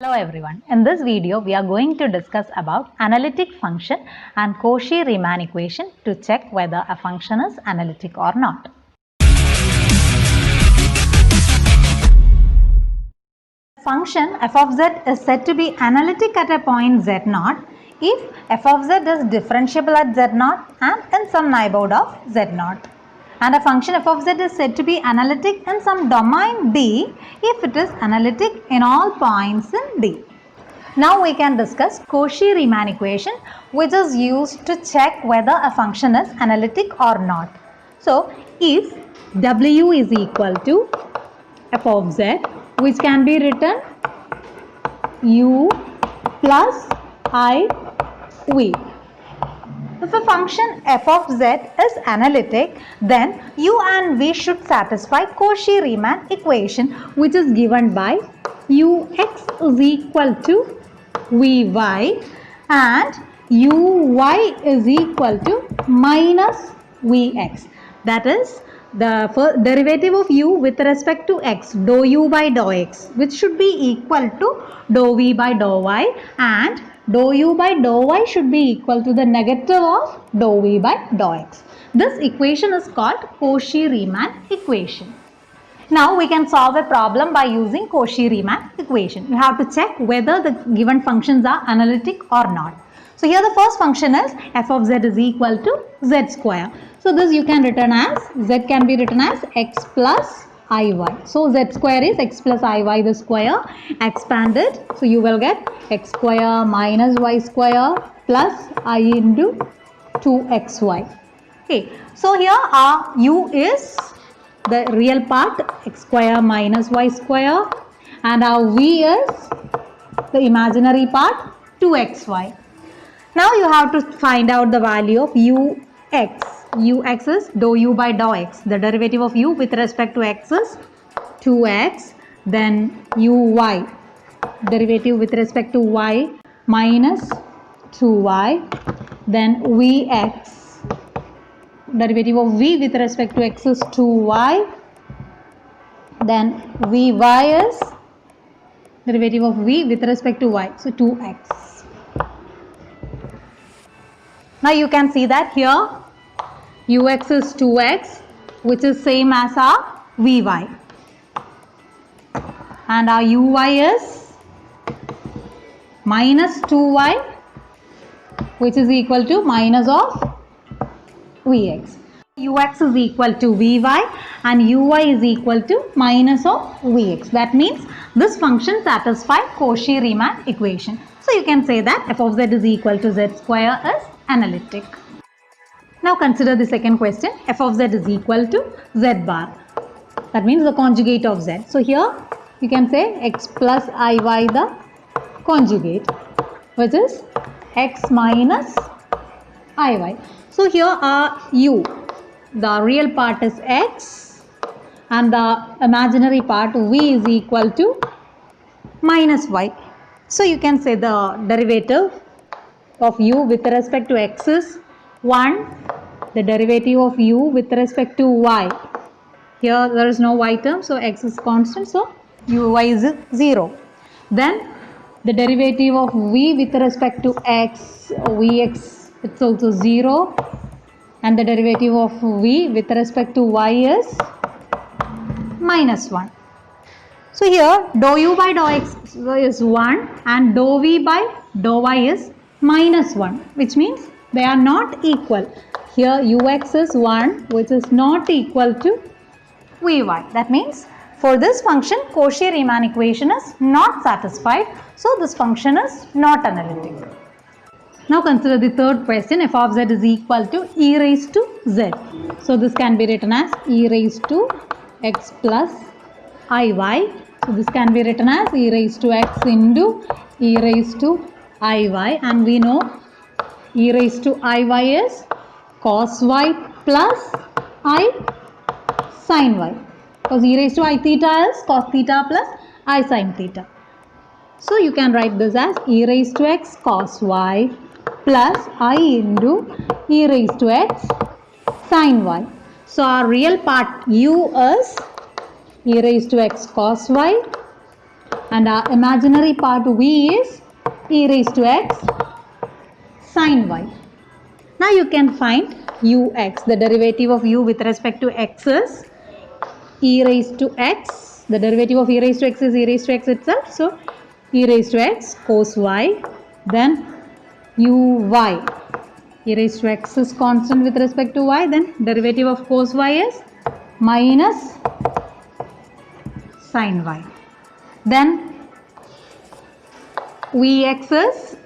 Hello everyone. In this video, we are going to discuss about analytic function and Cauchy Riemann equation to check whether a function is analytic or not. Function f of z is said to be analytic at a point z0 if f of z is differentiable at z0 and in some neighborhood of z0. And a function f of z is said to be analytic in some domain D if it is analytic in all points in D. Now we can discuss Cauchy Riemann equation, which is used to check whether a function is analytic or not. So if W is equal to f of z, which can be written u plus I v. If a function f of z is analytic, then u and v should satisfy Cauchy Riemann equation, which is given by ux is equal to vy and uy is equal to minus vx. That is the first derivative of u with respect to x, dou u by dou x, which should be equal to dou v by dou y, and dou u by dou y should be equal to the negative of dou v by dou x. This equation is called Cauchy Riemann equation. Now we can solve a problem by using Cauchy Riemann equation. You have to check whether the given functions are analytic or not. So here the first function is f of z is equal to z square. So this you can written as, z can be written as x plus iy. So z square is x plus iy the square expanded. So you will get x square minus y square plus I into 2xy. Okay. So here our u is the real part, x square minus y square, and our v is the imaginary part, 2xy. Now you have to find out the value of ux. Ux is dou u by dou x. The derivative of u with respect to x is 2x. Then uy, derivative with respect to y minus 2y. Then vx, derivative of v with respect to x is 2y. Then vy is derivative of v with respect to y, so 2x. Now you can see that here ux is 2x, which is same as our vy, and our uy is minus 2y, which is equal to minus of vx. Ux is equal to vy and uy is equal to minus of vx. That means this function satisfies Cauchy Riemann equation. So you can say that f of z is equal to z square is analytic. Now consider the second question. F of z is equal to z bar. That means the conjugate of z. So here you can say x plus iy the conjugate, which is x minus iy. So here our u, the real part is x and the imaginary part v is equal to minus y. So you can say the derivative of u with respect to x is 1, the derivative of u with respect to y, here there is y term, so x is constant, so uy is 0. Then the derivative of v with respect to x, vx, it's also 0, and the derivative of v with respect to y is minus 1. So here dou u by dou x is 1 and dou v by dou y is minus 1, which means they are not equal. Here ux is 1, which is not equal to vy. That means for this function Cauchy Riemann equation is not satisfied, so this function is not analytic. Now consider the third question. F of z is equal to e raised to z. So this can be written as e raised to x plus iy. So this can be written as e raised to x into e raised to iy, and we know e raised to iy is cos y plus I sin y, because e raised to I theta is cos theta plus I sin theta. So you can write this as e raised to x cos y plus I into e raised to x sin y. So our real part u is e raised to x cos y and our imaginary part v is e raised to x sin y. Now you can find ux. The derivative of u with respect to x is e raised to x. The derivative of e raised to x is e raised to x itself. So e raised to x cos y, then uy. E raised to x is constant with respect to y, then derivative of cos y is minus sin y. Then vx is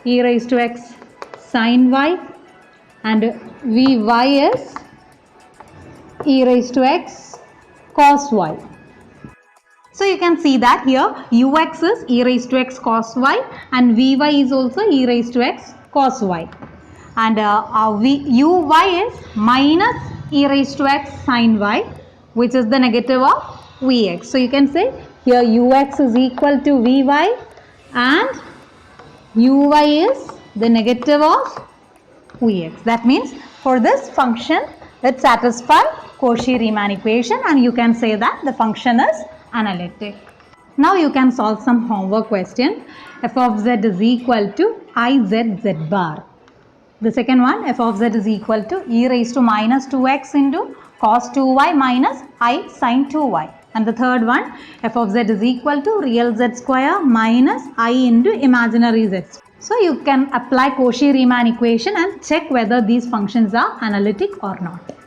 e raised to x sin y and vy is e raised to x cos y. So you can see that here ux is e raised to x cos y and vy is also e raised to x cos y, and uy is minus e raised to x sin y, which is the negative of vx. So you can say here ux is equal to vy and uy is the negative of vx. That means for this function it satisfies Cauchy Riemann equation, and you can say that the function is analytic. Now you can solve some homework question. F of z is equal to I z z bar. The second one, f of z is equal to e raised to minus 2x into cos 2y minus I sin 2y. And the third one, f of z is equal to real z square minus I into imaginary z. So you can apply Cauchy Riemann equation and check whether these functions are analytic or not.